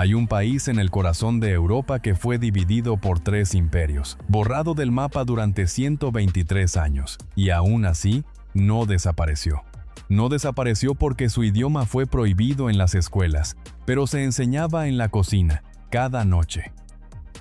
Hay un país en el corazón de Europa que fue dividido por 3 imperios, borrado del mapa durante 123 años, y aún así, no desapareció. No desapareció porque su idioma fue prohibido en las escuelas, pero se enseñaba en la cocina, cada noche.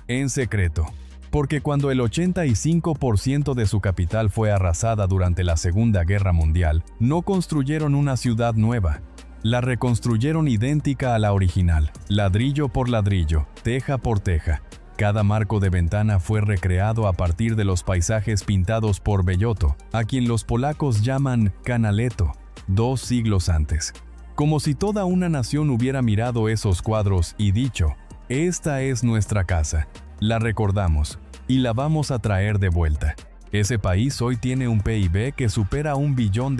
En secreto, porque cuando el 85% de su capital fue arrasada durante la Segunda Guerra Mundial, no construyeron una ciudad nueva. La reconstruyeron idéntica a la original, ladrillo por ladrillo, teja por teja. Cada marco de ventana fue recreado a partir de los paisajes pintados por Bellotto, a quien los polacos llaman Canaletto, 2 siglos antes. Como si toda una nación hubiera mirado esos cuadros y dicho, esta es nuestra casa, la recordamos y la vamos a traer de vuelta. Ese país hoy tiene un PIB que supera $1 billón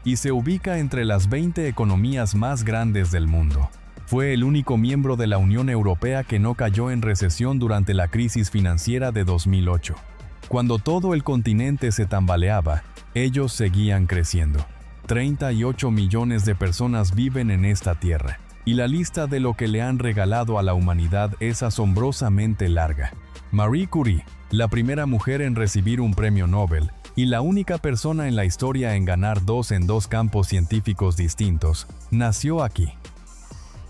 y se ubica entre las 20 economías más grandes del mundo. Fue el único miembro de la Unión Europea que no cayó en recesión durante la crisis financiera de 2008. Cuando todo el continente se tambaleaba, ellos seguían creciendo. 38 millones de personas viven en esta tierra, y la lista de lo que le han regalado a la humanidad es asombrosamente larga. Marie Curie, la primera mujer en recibir un premio Nobel, y la única persona en la historia en ganar 2 en 2 campos científicos distintos, nació aquí.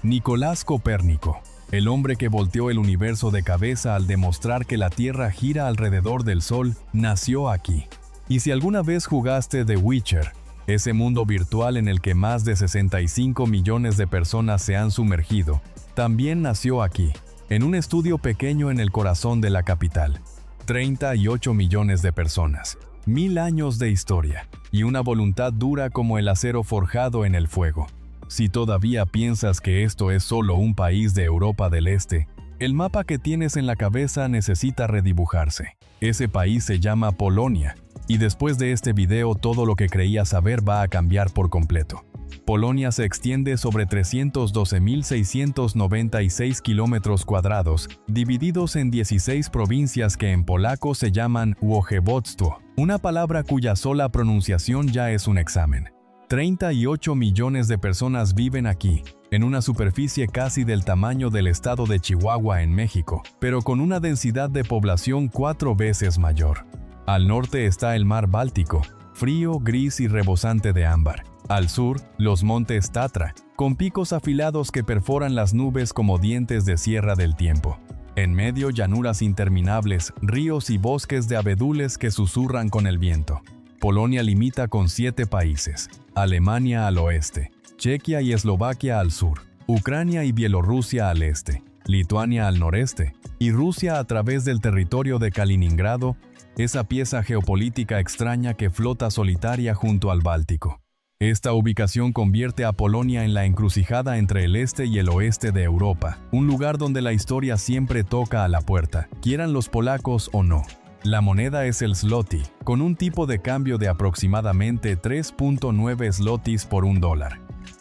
Nicolás Copérnico, el hombre que volteó el universo de cabeza al demostrar que la Tierra gira alrededor del Sol, nació aquí. Y si alguna vez jugaste The Witcher, ese mundo virtual en el que más de 65 millones de personas se han sumergido, también nació aquí, en un estudio pequeño en el corazón de la capital. 38 millones de personas. 1000 años de historia, y una voluntad dura como el acero forjado en el fuego. Si todavía piensas que esto es solo un país de Europa del Este, el mapa que tienes en la cabeza necesita redibujarse. Ese país se llama Polonia, y después de este video todo lo que creías saber va a cambiar por completo. Polonia se extiende sobre 312.696 kilómetros cuadrados, divididos en 16 provincias que en polaco se llaman województwo, una palabra cuya sola pronunciación ya es un examen. 38 millones de personas viven aquí, en una superficie casi del tamaño del estado de Chihuahua en México, pero con una densidad de población 4 veces mayor. Al norte está el mar Báltico, frío, gris y rebosante de ámbar. Al sur, los montes Tatra, con picos afilados que perforan las nubes como dientes de sierra del tiempo. En medio, llanuras interminables, ríos y bosques de abedules que susurran con el viento. Polonia limita con 7 países: Alemania al oeste, Chequia y Eslovaquia al sur, Ucrania y Bielorrusia al este, Lituania al noreste, y Rusia a través del territorio de Kaliningrado, esa pieza geopolítica extraña que flota solitaria junto al Báltico. Esta ubicación convierte a Polonia en la encrucijada entre el este y el oeste de Europa, un lugar donde la historia siempre toca a la puerta, quieran los polacos o no. La moneda es el zloty, con un tipo de cambio de aproximadamente 3.9 zlotys por $1.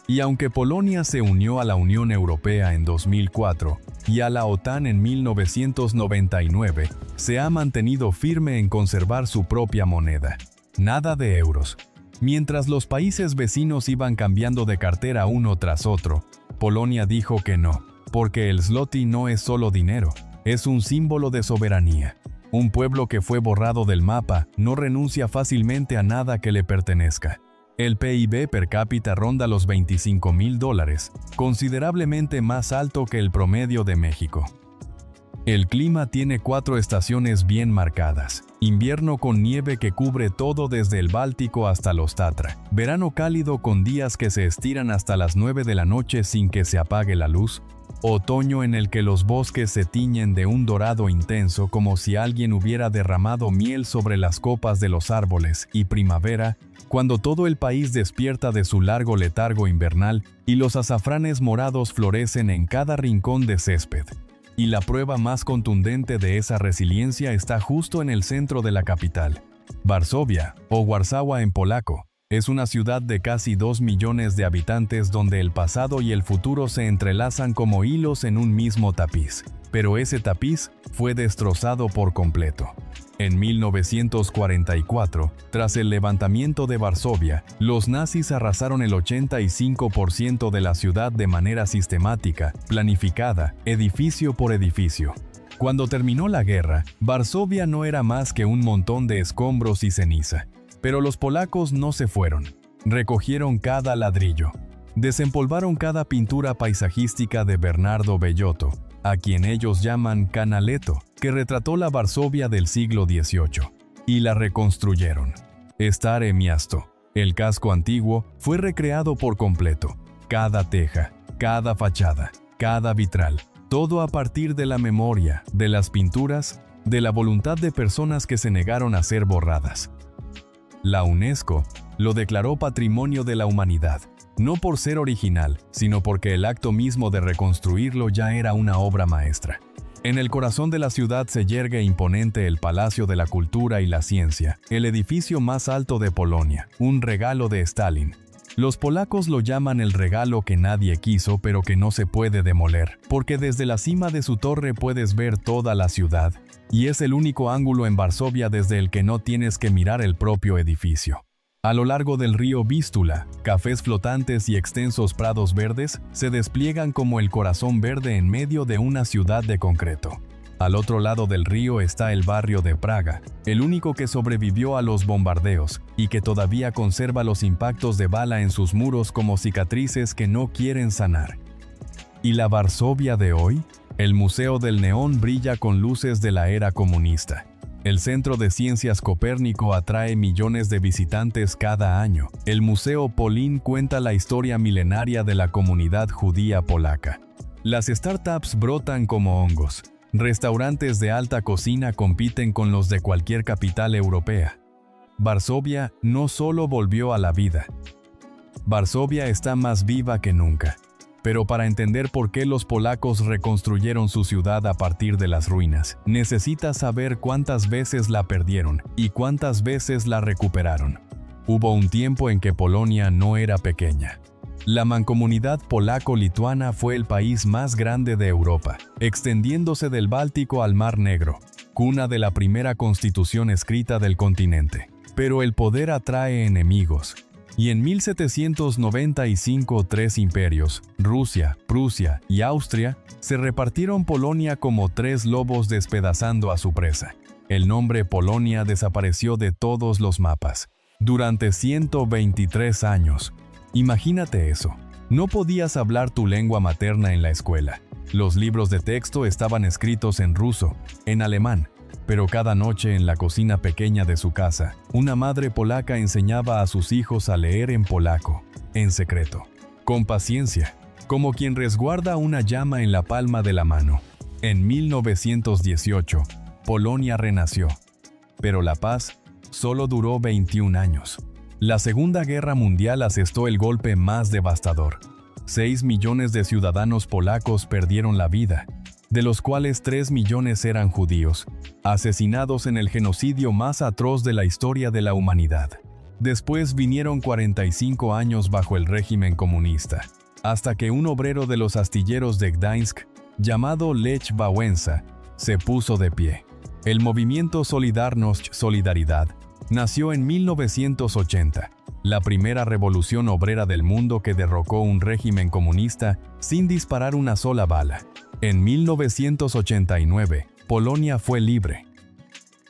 Y aunque Polonia se unió a la Unión Europea en 2004 y a la OTAN en 1999, se ha mantenido firme en conservar su propia moneda. Nada de euros. Mientras los países vecinos iban cambiando de cartera uno tras otro, Polonia dijo que no, porque el zloty no es solo dinero, es un símbolo de soberanía. Un pueblo que fue borrado del mapa no renuncia fácilmente a nada que le pertenezca. El PIB per cápita ronda los $25,000, considerablemente más alto que el promedio de México. El clima tiene 4 estaciones bien marcadas. Invierno con nieve que cubre todo desde el Báltico hasta los Tatra. Verano cálido con días que se estiran hasta las 9 de la noche sin que se apague la luz. Otoño en el que los bosques se tiñen de un dorado intenso como si alguien hubiera derramado miel sobre las copas de los árboles. Y primavera, cuando todo el país despierta de su largo letargo invernal y los azafranes morados florecen en cada rincón de césped. Y la prueba más contundente de esa resiliencia está justo en el centro de la capital. Varsovia, o Warsawa en polaco, es una ciudad de casi 2 millones de habitantes donde el pasado y el futuro se entrelazan como hilos en un mismo tapiz. Pero ese tapiz fue destrozado por completo. En 1944, tras el levantamiento de Varsovia, los nazis arrasaron el 85% de la ciudad de manera sistemática, planificada, edificio por edificio. Cuando terminó la guerra, Varsovia no era más que un montón de escombros y ceniza. Pero los polacos no se fueron. Recogieron cada ladrillo. Desempolvaron cada pintura paisajística de Bernardo Bellotto, a quien ellos llaman Canaletto, que retrató la Varsovia del siglo XVIII, y la reconstruyeron. Stare Miasto, el casco antiguo, fue recreado por completo. Cada teja, cada fachada, cada vitral, todo a partir de la memoria, de las pinturas, de la voluntad de personas que se negaron a ser borradas. La UNESCO lo declaró Patrimonio de la Humanidad, no por ser original, sino porque el acto mismo de reconstruirlo ya era una obra maestra. En el corazón de la ciudad se yergue imponente el Palacio de la Cultura y la Ciencia, el edificio más alto de Polonia, un regalo de Stalin. Los polacos lo llaman el regalo que nadie quiso pero que no se puede demoler, porque desde la cima de su torre puedes ver toda la ciudad, y es el único ángulo en Varsovia desde el que no tienes que mirar el propio edificio. A lo largo del río Vístula, cafés flotantes y extensos prados verdes se despliegan como el corazón verde en medio de una ciudad de concreto. Al otro lado del río está el barrio de Praga, el único que sobrevivió a los bombardeos y que todavía conserva los impactos de bala en sus muros como cicatrices que no quieren sanar. ¿Y la Varsovia de hoy? El Museo del Neón brilla con luces de la era comunista. El Centro de Ciencias Copérnico atrae millones de visitantes cada año. El Museo Polin cuenta la historia milenaria de la comunidad judía polaca. Las startups brotan como hongos. Restaurantes de alta cocina compiten con los de cualquier capital europea. Varsovia no solo volvió a la vida. Varsovia está más viva que nunca. Pero para entender por qué los polacos reconstruyeron su ciudad a partir de las ruinas, necesitas saber cuántas veces la perdieron y cuántas veces la recuperaron. Hubo un tiempo en que Polonia no era pequeña. La mancomunidad polaco-lituana fue el país más grande de Europa, extendiéndose del Báltico al Mar Negro, cuna de la primera constitución escrita del continente. Pero el poder atrae enemigos. Y en 1795 tres imperios, Rusia, Prusia y Austria, se repartieron Polonia como tres lobos despedazando a su presa. El nombre Polonia desapareció de todos los mapas. Durante 123 años. Imagínate eso. No podías hablar tu lengua materna en la escuela. Los libros de texto estaban escritos en ruso, en alemán. Pero cada noche en la cocina pequeña de su casa, una madre polaca enseñaba a sus hijos a leer en polaco, en secreto, con paciencia, como quien resguarda una llama en la palma de la mano. En 1918, Polonia renació, pero la paz solo duró 21 años. La Segunda Guerra Mundial asestó el golpe más devastador. 6 millones de ciudadanos polacos perdieron la vida, de los cuales 3 millones eran judíos, asesinados en el genocidio más atroz de la historia de la humanidad. Después vinieron 45 años bajo el régimen comunista, hasta que un obrero de los astilleros de Gdańsk, llamado Lech Wałęsa, se puso de pie. El movimiento Solidarność Solidaridad nació en 1980, la primera revolución obrera del mundo que derrocó un régimen comunista sin disparar una sola bala. En 1989, Polonia fue libre.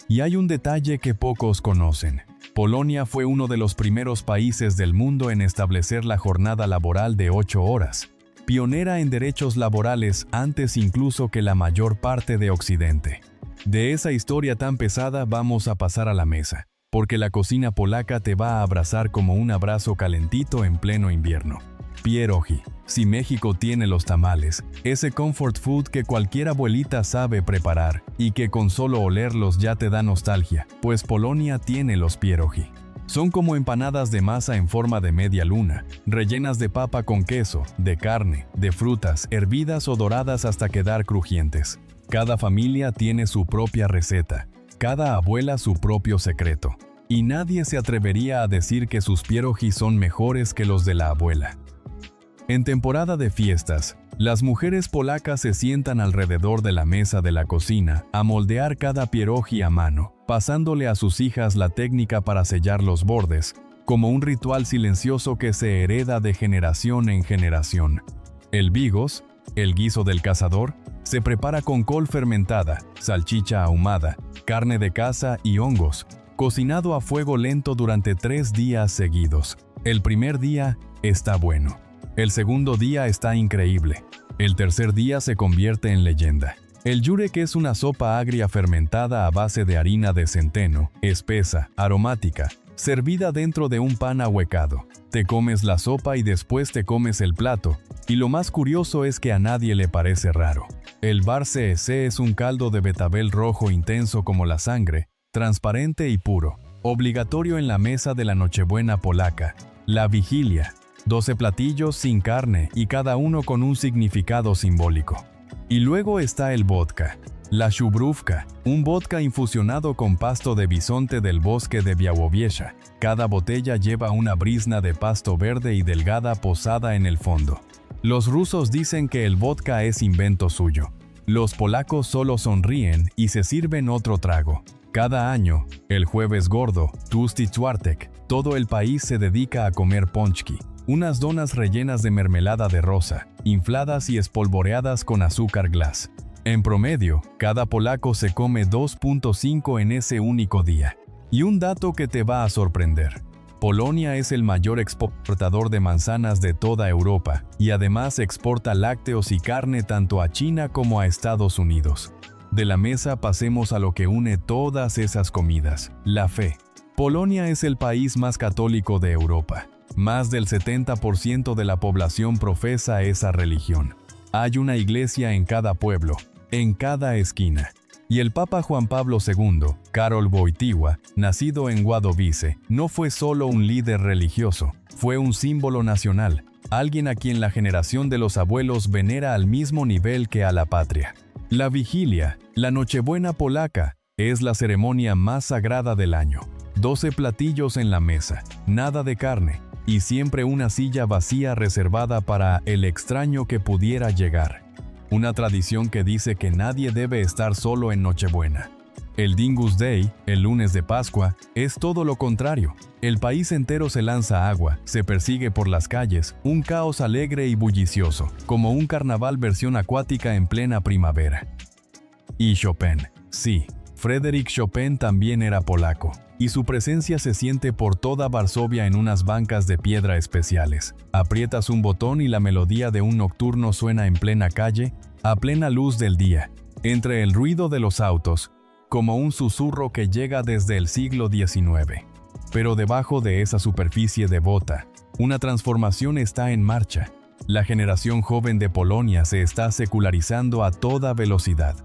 Y hay un detalle que pocos conocen. Polonia fue uno de los primeros países del mundo en establecer la jornada laboral de 8 horas, pionera en derechos laborales antes incluso que la mayor parte de Occidente. De esa historia tan pesada vamos a pasar a la mesa, porque la cocina polaca te va a abrazar como un abrazo calentito en pleno invierno. Pierogi. Si México tiene los tamales, ese comfort food que cualquier abuelita sabe preparar y que con solo olerlos ya te da nostalgia, pues Polonia tiene los pierogi. Son como empanadas de masa en forma de media luna, rellenas de papa con queso, de carne, de frutas, hervidas o doradas hasta quedar crujientes. Cada familia tiene su propia receta, cada abuela su propio secreto, y nadie se atrevería a decir que sus pierogi son mejores que los de la abuela. En temporada de fiestas, las mujeres polacas se sientan alrededor de la mesa de la cocina a moldear cada pierogi a mano, pasándole a sus hijas la técnica para sellar los bordes, como un ritual silencioso que se hereda de generación en generación. El bigos, el guiso del cazador, se prepara con col fermentada, salchicha ahumada, carne de caza y hongos, cocinado a fuego lento durante 3 días seguidos. El primer día está bueno. El segundo día está increíble. El tercer día se convierte en leyenda. El yurek es una sopa agria fermentada a base de harina de centeno, espesa, aromática, servida dentro de un pan ahuecado. Te comes la sopa y después te comes el plato, y lo más curioso es que a nadie le parece raro. El bar CEC es un caldo de betabel rojo intenso como la sangre, transparente y puro, obligatorio en la mesa de la Nochebuena polaca. La vigilia, 12 platillos sin carne y cada uno con un significado simbólico. Y luego está el vodka. La shubrówka, un vodka infusionado con pasto de bisonte del bosque de Białowiesza. Cada botella lleva una brizna de pasto verde y delgada posada en el fondo. Los rusos dicen que el vodka es invento suyo. Los polacos solo sonríen y se sirven otro trago. Cada año, el jueves gordo, Tłusty Czwartek, todo el país se dedica a comer pączki, unas donas rellenas de mermelada de rosa, infladas y espolvoreadas con azúcar glass. En promedio, cada polaco se come 2.5 en ese único día. Y un dato que te va a sorprender. Polonia es el mayor exportador de manzanas de toda Europa, y además exporta lácteos y carne tanto a China como a Estados Unidos. De la mesa pasemos a lo que une todas esas comidas, la fe. Polonia es el país más católico de Europa. Más del 70% de la población profesa esa religión. Hay una iglesia en cada pueblo, en cada esquina. Y el Papa Juan Pablo II, Karol Wojtyła, nacido en Wadowice, no fue solo un líder religioso, fue un símbolo nacional, alguien a quien la generación de los abuelos venera al mismo nivel que a la patria. La vigilia, la Nochebuena polaca, es la ceremonia más sagrada del año. 12 platillos en la mesa, nada de carne, y siempre una silla vacía reservada para el extraño que pudiera llegar. Una tradición que dice que nadie debe estar solo en Nochebuena. El Dingus Day, el lunes de Pascua, es todo lo contrario. El país entero se lanza agua, se persigue por las calles, un caos alegre y bullicioso, como un carnaval versión acuática en plena primavera. Y Chopin, sí, Frédéric Chopin también era polaco, y su presencia se siente por toda Varsovia en unas bancas de piedra especiales. Aprietas un botón y la melodía de un nocturno suena en plena calle, a plena luz del día, entre el ruido de los autos, como un susurro que llega desde el siglo XIX. Pero debajo de esa superficie devota, una transformación está en marcha. La generación joven de Polonia se está secularizando a toda velocidad.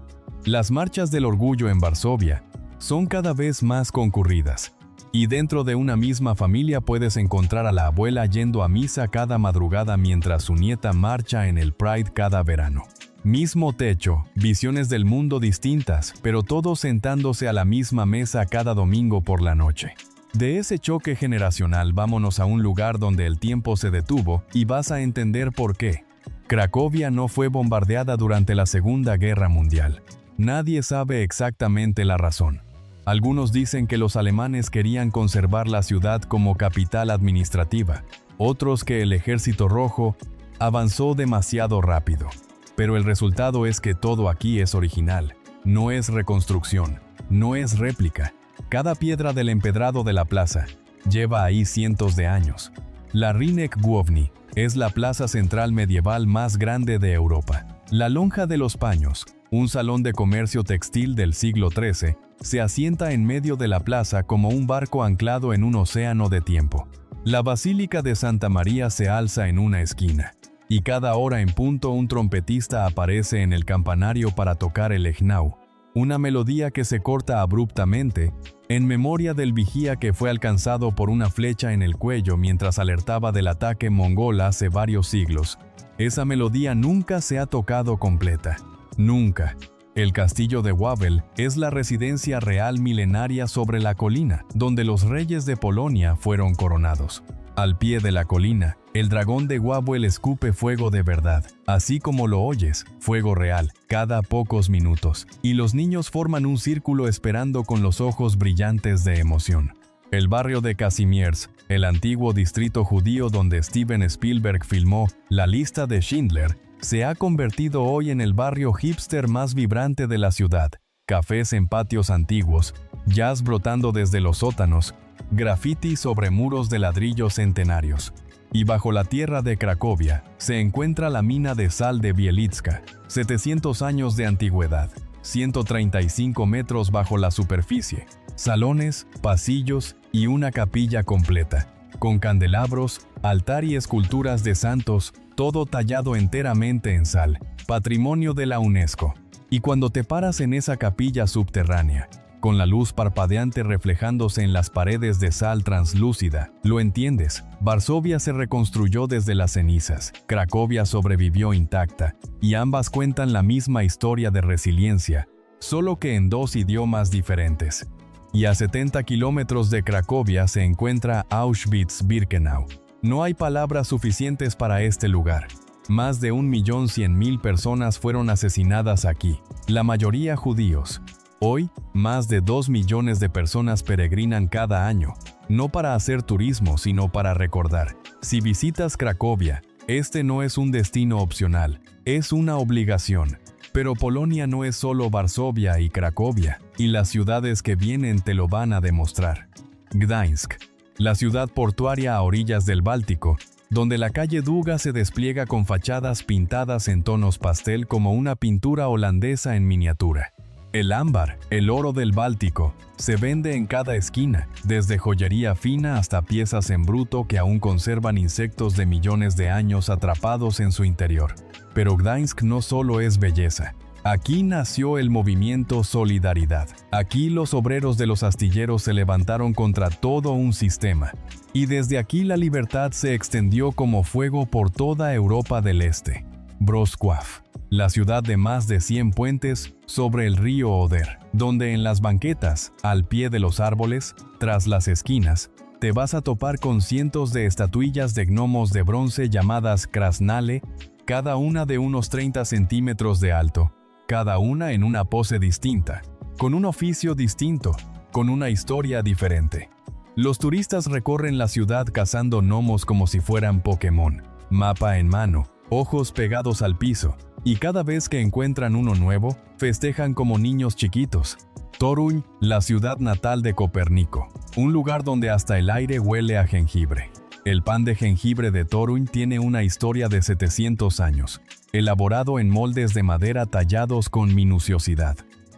Las marchas del orgullo en Varsovia son cada vez más concurridas, y dentro de una misma familia puedes encontrar a la abuela yendo a misa cada madrugada mientras su nieta marcha en el Pride cada verano. Mismo techo, visiones del mundo distintas, pero todos sentándose a la misma mesa cada domingo por la noche. De ese choque generacional vámonos a un lugar donde el tiempo se detuvo y vas a entender por qué. Cracovia no fue bombardeada durante la Segunda Guerra Mundial. Nadie sabe exactamente la razón. Algunos dicen que los alemanes querían conservar la ciudad como capital administrativa, otros que el Ejército Rojo avanzó demasiado rápido. Pero el resultado es que todo aquí es original, no es reconstrucción, no es réplica. Cada piedra del empedrado de la plaza lleva ahí cientos de años. La Rynek Główny es la plaza central medieval más grande de Europa. La Lonja de los Paños, un salón de comercio textil del siglo XIII, se asienta en medio de la plaza como un barco anclado en un océano de tiempo. La Basílica de Santa María se alza en una esquina, y cada hora en punto un trompetista aparece en el campanario para tocar el Egnau, una melodía que se corta abruptamente, en memoria del vigía que fue alcanzado por una flecha en el cuello mientras alertaba del ataque mongol hace varios siglos. Esa melodía nunca se ha tocado completa. Nunca. El castillo de Wawel es la residencia real milenaria sobre la colina, donde los reyes de Polonia fueron coronados. Al pie de la colina, el dragón de Wawel escupe fuego de verdad, así como lo oyes, fuego real, cada pocos minutos, y los niños forman un círculo esperando con los ojos brillantes de emoción. El barrio de Kazimierz, el antiguo distrito judío donde Steven Spielberg filmó La lista de Schindler, se ha convertido hoy en el barrio hipster más vibrante de la ciudad. Cafés en patios antiguos, jazz brotando desde los sótanos, graffiti sobre muros de ladrillos centenarios. Y bajo la tierra de Cracovia se encuentra la mina de sal de Bielitska, 700 años de antigüedad, 135 metros bajo la superficie, salones, pasillos y una capilla completa, con candelabros, altar y esculturas de santos, todo tallado enteramente en sal, patrimonio de la UNESCO. Y cuando te paras en esa capilla subterránea, con la luz parpadeante reflejándose en las paredes de sal translúcida, lo entiendes. Varsovia se reconstruyó desde las cenizas, Cracovia sobrevivió intacta, y ambas cuentan la misma historia de resiliencia, solo que en dos idiomas diferentes. Y a 70 kilómetros de Cracovia se encuentra Auschwitz-Birkenau. No hay palabras suficientes para este lugar. Más de 1.100.000 personas fueron asesinadas aquí, la mayoría judíos. Hoy, más de 2 millones de personas peregrinan cada año, no para hacer turismo, sino para recordar. Si visitas Cracovia, este no es un destino opcional, es una obligación. Pero Polonia no es solo Varsovia y Cracovia, y las ciudades que vienen te lo van a demostrar. Gdańsk, la ciudad portuaria a orillas del Báltico, donde la calle Duga se despliega con fachadas pintadas en tonos pastel como una pintura holandesa en miniatura. El ámbar, el oro del Báltico, se vende en cada esquina, desde joyería fina hasta piezas en bruto que aún conservan insectos de millones de años atrapados en su interior. Pero Gdańsk no solo es belleza. Aquí nació el movimiento Solidaridad. Aquí los obreros de los astilleros se levantaron contra todo un sistema. Y desde aquí la libertad se extendió como fuego por toda Europa del Este. Wrocław, la ciudad de más de 100 puentes sobre el río Oder, donde en las banquetas, al pie de los árboles, tras las esquinas, te vas a topar con cientos de estatuillas de gnomos de bronce llamadas krasnale, cada una de unos 30 centímetros de alto, cada una en una pose distinta, con un oficio distinto, con una historia diferente. Los turistas recorren la ciudad cazando gnomos como si fueran Pokémon, mapa en mano, ojos pegados al piso, y cada vez que encuentran uno nuevo, festejan como niños chiquitos. Toruń, la ciudad natal de Copérnico, un lugar donde hasta el aire huele a jengibre. El pan de jengibre de Toruń tiene una historia de 700 años, elaborado en moldes de madera tallados con minuciosidad.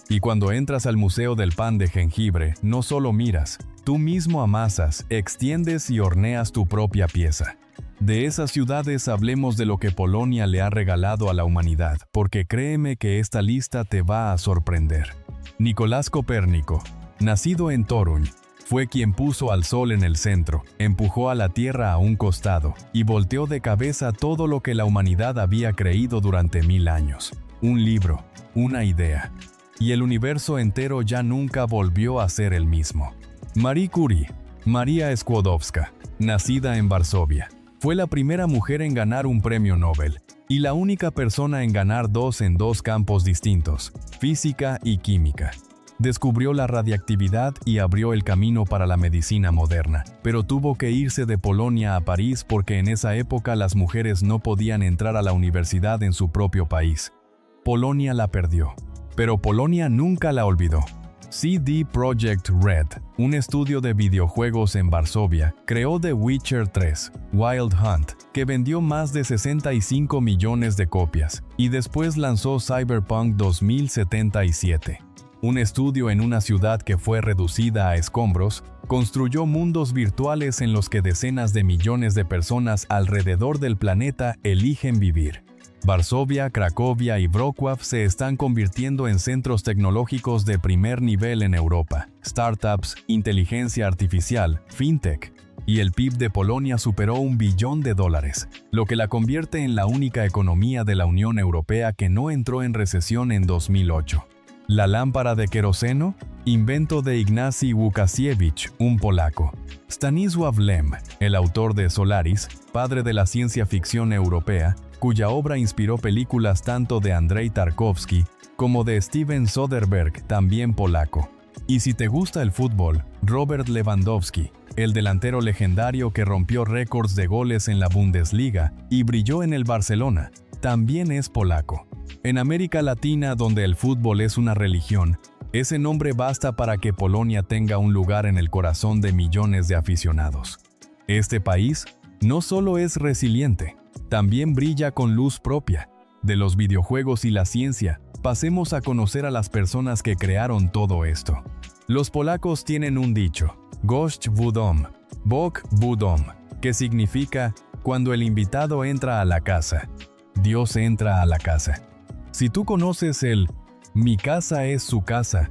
Y cuando entras al Museo del Pan de Jengibre, no solo miras, tú mismo amasas, extiendes y horneas tu propia pieza. De esas ciudades hablemos de lo que Polonia le ha regalado a la humanidad, porque créeme que esta lista te va a sorprender. Nicolás Copérnico, nacido en Toruń, fue quien puso al sol en el centro, empujó a la Tierra a un costado y volteó de cabeza todo lo que la humanidad había creído durante 1000 años. Un libro, una idea. Y el universo entero ya nunca volvió a ser el mismo. Marie Curie, María Skłodowska, nacida en Varsovia, fue la primera mujer en ganar un premio Nobel y la única persona en ganar dos en dos campos distintos, física y química. Descubrió la radiactividad y abrió el camino para la medicina moderna, pero tuvo que irse de Polonia a París porque en esa época las mujeres no podían entrar a la universidad en su propio país. Polonia la perdió, pero Polonia nunca la olvidó. CD Projekt Red, un estudio de videojuegos en Varsovia, creó The Witcher 3, Wild Hunt, que vendió más de 65 millones de copias, y después lanzó Cyberpunk 2077. Un estudio en una ciudad que fue reducida a escombros, construyó mundos virtuales en los que decenas de millones de personas alrededor del planeta eligen vivir. Varsovia, Cracovia y Wrocław se están convirtiendo en centros tecnológicos de primer nivel en Europa. Startups, inteligencia artificial, fintech. Y el PIB de Polonia superó $1 billón, lo que la convierte en la única economía de la Unión Europea que no entró en recesión en 2008. La lámpara de queroseno, invento de Ignacy Łukasiewicz, un polaco. Stanisław Lem, el autor de Solaris, padre de la ciencia ficción europea, cuya obra inspiró películas tanto de Andrzej Tarkovsky como de Steven Soderbergh, también polaco. Y si te gusta el fútbol, Robert Lewandowski, el delantero legendario que rompió récords de goles en la Bundesliga y brilló en el Barcelona, también es polaco. En América Latina, donde el fútbol es una religión, ese nombre basta para que Polonia tenga un lugar en el corazón de millones de aficionados. Este país no solo es resiliente, también brilla con luz propia. De los videojuegos y la ciencia, pasemos a conocer a las personas que crearon todo esto. Los polacos tienen un dicho, Gość w dom, Bóg w dom, que significa, cuando el invitado entra a la casa, Dios entra a la casa. Si tú conoces el "mi casa es su casa"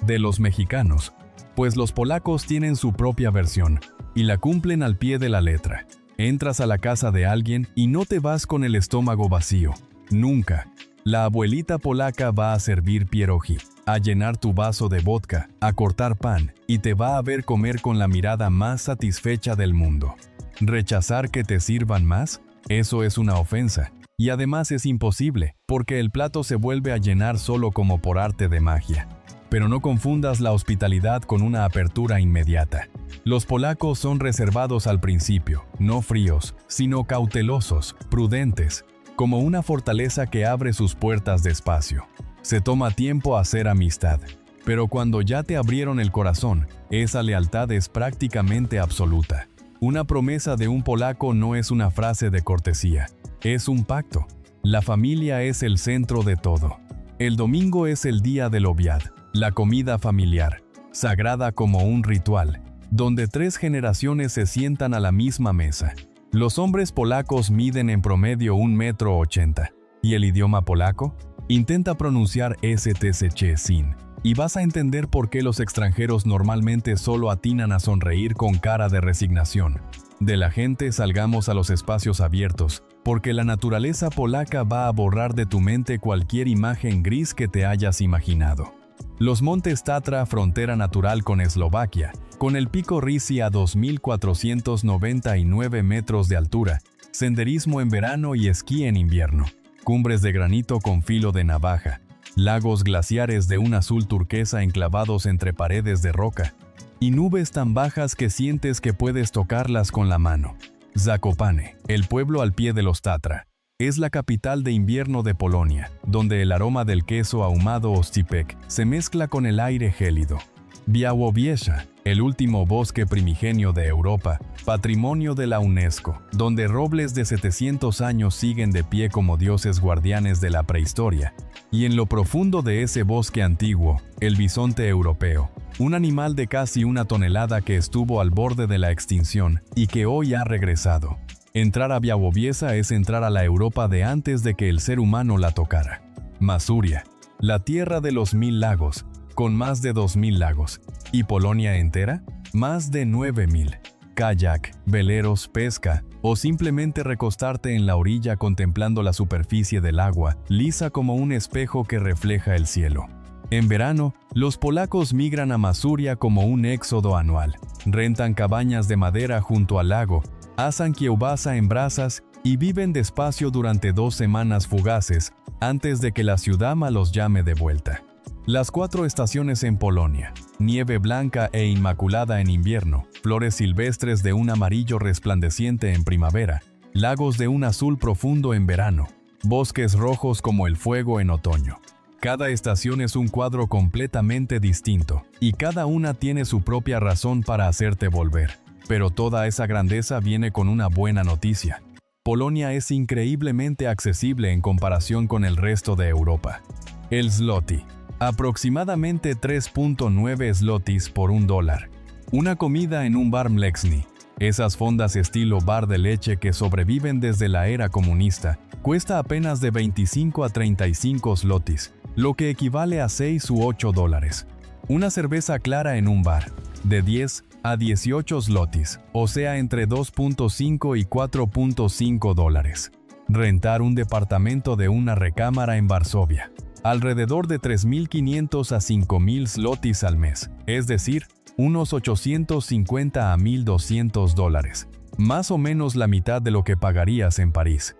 de los mexicanos, pues los polacos tienen su propia versión, y la cumplen al pie de la letra. Entras a la casa de alguien y no te vas con el estómago vacío. Nunca. La abuelita polaca va a servir pierogi, a llenar tu vaso de vodka, a cortar pan, y te va a ver comer con la mirada más satisfecha del mundo. ¿Rechazar que te sirvan más? Eso es una ofensa. Y además es imposible, porque el plato se vuelve a llenar solo como por arte de magia. Pero no confundas la hospitalidad con una apertura inmediata. Los polacos son reservados al principio, no fríos, sino cautelosos, prudentes, como una fortaleza que abre sus puertas despacio. Se toma tiempo hacer amistad, pero cuando ya te abrieron el corazón, esa lealtad es prácticamente absoluta. Una promesa de un polaco no es una frase de cortesía, es un pacto. La familia es el centro de todo. El domingo es el día del obiad, la comida familiar, sagrada como un ritual, donde 3 generaciones se sientan a la misma mesa. Los hombres polacos miden en promedio 1,80 m. ¿Y el idioma polaco? Intenta pronunciar STCH sin, y vas a entender por qué los extranjeros normalmente solo atinan a sonreír con cara de resignación. De la gente salgamos a los espacios abiertos, porque la naturaleza polaca va a borrar de tu mente cualquier imagen gris que te hayas imaginado. Los montes Tatra, frontera natural con Eslovaquia, con el pico Risi a 2.499 metros de altura, senderismo en verano y esquí en invierno, cumbres de granito con filo de navaja, lagos glaciares de un azul turquesa enclavados entre paredes de roca, y nubes tan bajas que sientes que puedes tocarlas con la mano. Zakopane, el pueblo al pie de los Tatra, es la capital de invierno de Polonia, donde el aroma del queso ahumado Ostipek se mezcla con el aire gélido. Białowieża, el último bosque primigenio de Europa, patrimonio de la UNESCO, donde robles de 700 años siguen de pie como dioses guardianes de la prehistoria. Y en lo profundo de ese bosque antiguo, el bisonte europeo, un animal de casi 1 tonelada que estuvo al borde de la extinción y que hoy ha regresado. Entrar a Białowieża es entrar a la Europa de antes de que el ser humano la tocara. Masuria, la tierra de los 1000 lagos, con más de 2000 lagos. ¿Y Polonia entera? Más de 9000. Kayak, veleros, pesca, o simplemente recostarte en la orilla contemplando la superficie del agua, lisa como un espejo que refleja el cielo. En verano, los polacos migran a Masuria como un éxodo anual. Rentan cabañas de madera junto al lago, asan kiełbasa en brasas y viven despacio durante 2 semanas fugaces antes de que la ciudad los llame de vuelta. Las 4 estaciones en Polonia: nieve blanca e inmaculada en invierno, flores silvestres de un amarillo resplandeciente en primavera, lagos de un azul profundo en verano, bosques rojos como el fuego en otoño. Cada estación es un cuadro completamente distinto, y cada una tiene su propia razón para hacerte volver. Pero toda esa grandeza viene con una buena noticia. Polonia es increíblemente accesible en comparación con el resto de Europa. El zloty. Aproximadamente 3.9 zlotys por $1. Una comida en un bar Mleczny. Esas fondas estilo bar de leche que sobreviven desde la era comunista, cuesta apenas de 25 a 35 zlotys, lo que equivale a 6 u 8 dólares. Una cerveza clara en un bar, de 10 a 18 zlotys, o sea entre 2.5 y 4.5 dólares. Rentar un departamento de una recámara en Varsovia. alrededor de 3.500 a 5.000 zlotys al mes, es decir, unos 850 a 1.200 dólares, más o menos la mitad de lo que pagarías en París.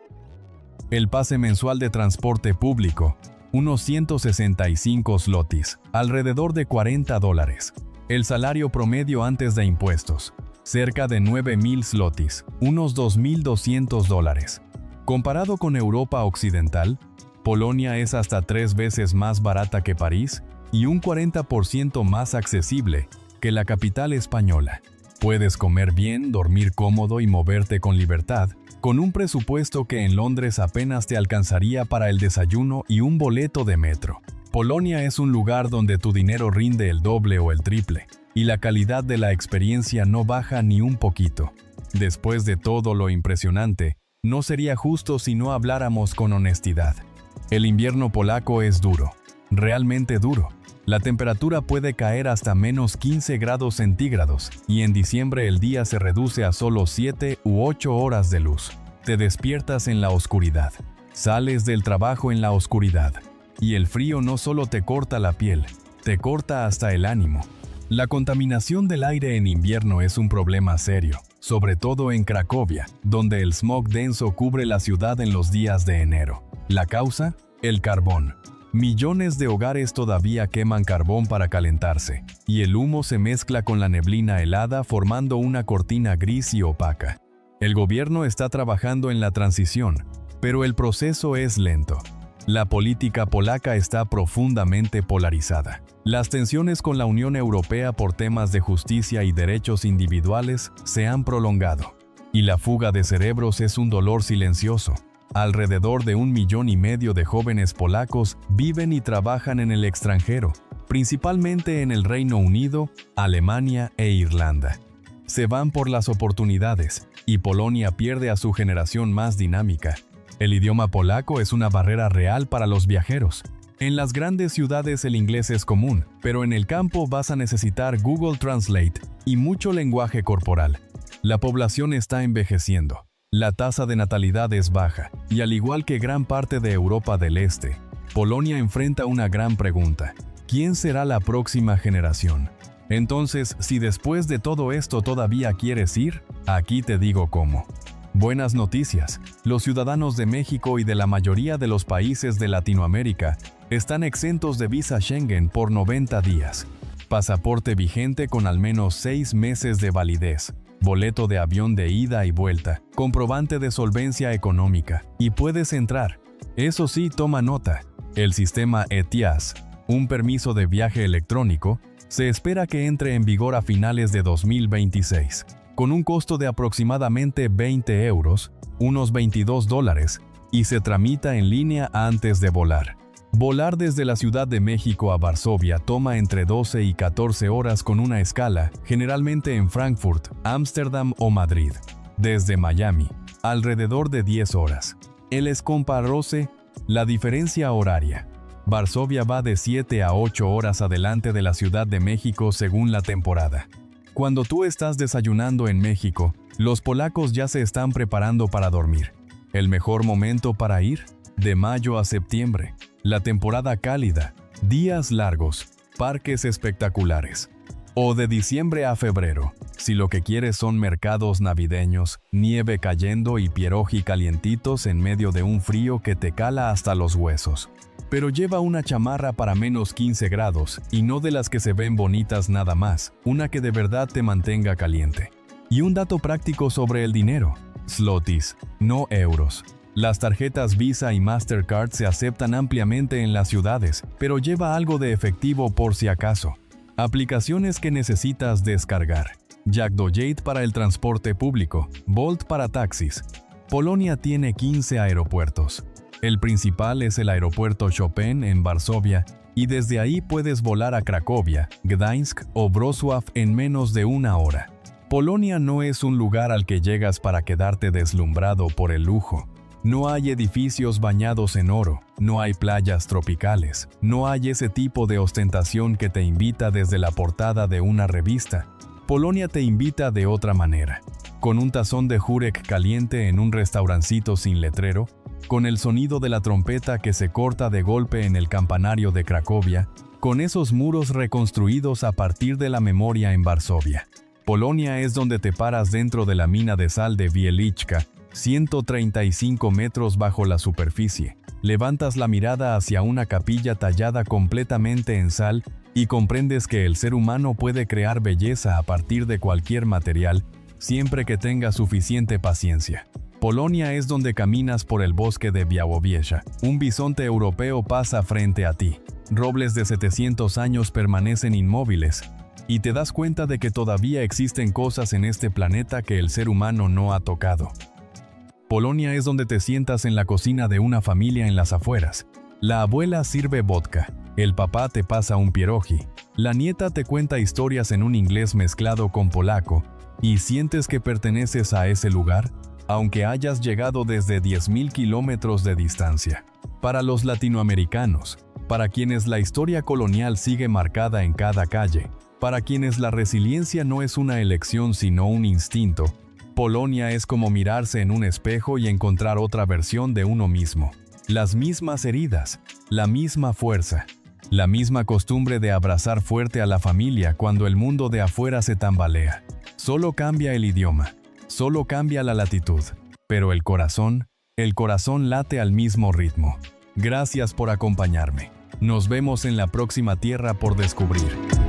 El pase mensual de transporte público, unos 165 zlotys, alrededor de 40 dólares. El salario promedio antes de impuestos, cerca de 9.000 zlotys, unos 2.200 dólares. Comparado con Europa Occidental, Polonia es hasta 3 veces más barata que París y un 40% más accesible que la capital española. Puedes comer bien, dormir cómodo y moverte con libertad, con un presupuesto que en Londres apenas te alcanzaría para el desayuno y un boleto de metro. Polonia es un lugar donde tu dinero rinde el doble o el triple, y la calidad de la experiencia no baja ni un poquito. Después de todo lo impresionante, no sería justo si no habláramos con honestidad. El invierno polaco es duro, realmente duro. La temperatura puede caer hasta menos 15 grados centígrados y en diciembre el día se reduce a solo 7 u 8 horas de luz. Te despiertas en la oscuridad, sales del trabajo en la oscuridad y el frío no solo te corta la piel, te corta hasta el ánimo. La contaminación del aire en invierno es un problema serio, sobre todo en Cracovia, donde el smog denso cubre la ciudad en los días de enero. ¿La causa? El carbón. Millones de hogares todavía queman carbón para calentarse, y el humo se mezcla con la neblina helada formando una cortina gris y opaca. El gobierno está trabajando en la transición, pero el proceso es lento. La política polaca está profundamente polarizada. Las tensiones con la Unión Europea por temas de justicia y derechos individuales se han prolongado, y la fuga de cerebros es un dolor silencioso. Alrededor de 1,5 millones de jóvenes polacos viven y trabajan en el extranjero, principalmente en el Reino Unido, Alemania e Irlanda. Se van por las oportunidades, y Polonia pierde a su generación más dinámica. El idioma polaco es una barrera real para los viajeros. En las grandes ciudades el inglés es común, pero en el campo vas a necesitar Google Translate y mucho lenguaje corporal. La población está envejeciendo. La tasa de natalidad es baja, y al igual que gran parte de Europa del Este, Polonia enfrenta una gran pregunta: ¿quién será la próxima generación? Entonces, si después de todo esto todavía quieres ir, aquí te digo cómo. Buenas noticias: los ciudadanos de México y de la mayoría de los países de Latinoamérica están exentos de visa Schengen por 90 días. Pasaporte vigente con al menos 6 meses de validez. Boleto de avión de ida y vuelta, comprobante de solvencia económica, y puedes entrar. Eso sí, toma nota, el sistema ETIAS, un permiso de viaje electrónico, se espera que entre en vigor a finales de 2026, con un costo de aproximadamente 20 euros, unos 22 dólares, y se tramita en línea antes de volar. Volar desde la Ciudad de México a Varsovia toma entre 12 y 14 horas con una escala, generalmente en Frankfurt, Ámsterdam o Madrid. Desde Miami, alrededor de 10 horas. El Escomparrose, la diferencia horaria. Varsovia va de 7 a 8 horas adelante de la Ciudad de México según la temporada. Cuando tú estás desayunando en México, los polacos ya se están preparando para dormir. ¿El mejor momento para ir? De mayo a septiembre. La temporada cálida, días largos, parques espectaculares. O de diciembre a febrero, si lo que quieres son mercados navideños, nieve cayendo y pierogi calientitos en medio de un frío que te cala hasta los huesos. Pero lleva una chamarra para menos 15 grados y no de las que se ven bonitas nada más, una que de verdad te mantenga caliente. Y un dato práctico sobre el dinero: zlotys, no euros. Las tarjetas Visa y Mastercard se aceptan ampliamente en las ciudades, pero lleva algo de efectivo por si acaso. Aplicaciones que necesitas descargar: Jackdojet para el transporte público, Bolt para taxis. Polonia tiene 15 aeropuertos. El principal es el aeropuerto Chopin en Varsovia, y desde ahí puedes volar a Cracovia, Gdańsk o Wrocław en menos de una hora. Polonia no es un lugar al que llegas para quedarte deslumbrado por el lujo. No hay edificios bañados en oro, no hay playas tropicales, no hay ese tipo de ostentación que te invita desde la portada de una revista. Polonia te invita de otra manera. Con un tazón de Jurek caliente en un restaurancito sin letrero, con el sonido de la trompeta que se corta de golpe en el campanario de Cracovia, con esos muros reconstruidos a partir de la memoria en Varsovia. Polonia es donde te paras dentro de la mina de sal de Wieliczka, 135 metros bajo la superficie. Levantas la mirada hacia una capilla tallada completamente en sal y comprendes que el ser humano puede crear belleza a partir de cualquier material, siempre que tenga suficiente paciencia. Polonia es donde caminas por el bosque de Białowieża. Un bisonte europeo pasa frente a ti. Robles de 700 años permanecen inmóviles, y te das cuenta de que todavía existen cosas en este planeta que el ser humano no ha tocado. Polonia es donde te sientas en la cocina de una familia en las afueras. La abuela sirve vodka, el papá te pasa un pierogi, la nieta te cuenta historias en un inglés mezclado con polaco, y sientes que perteneces a ese lugar, aunque hayas llegado desde 10.000 kilómetros de distancia. Para los latinoamericanos, para quienes la historia colonial sigue marcada en cada calle, para quienes la resiliencia no es una elección sino un instinto, Polonia es como mirarse en un espejo y encontrar otra versión de uno mismo. Las mismas heridas, la misma fuerza, la misma costumbre de abrazar fuerte a la familia cuando el mundo de afuera se tambalea. Solo cambia el idioma, solo cambia la latitud, pero el corazón late al mismo ritmo. Gracias por acompañarme. Nos vemos en la próxima tierra por descubrir.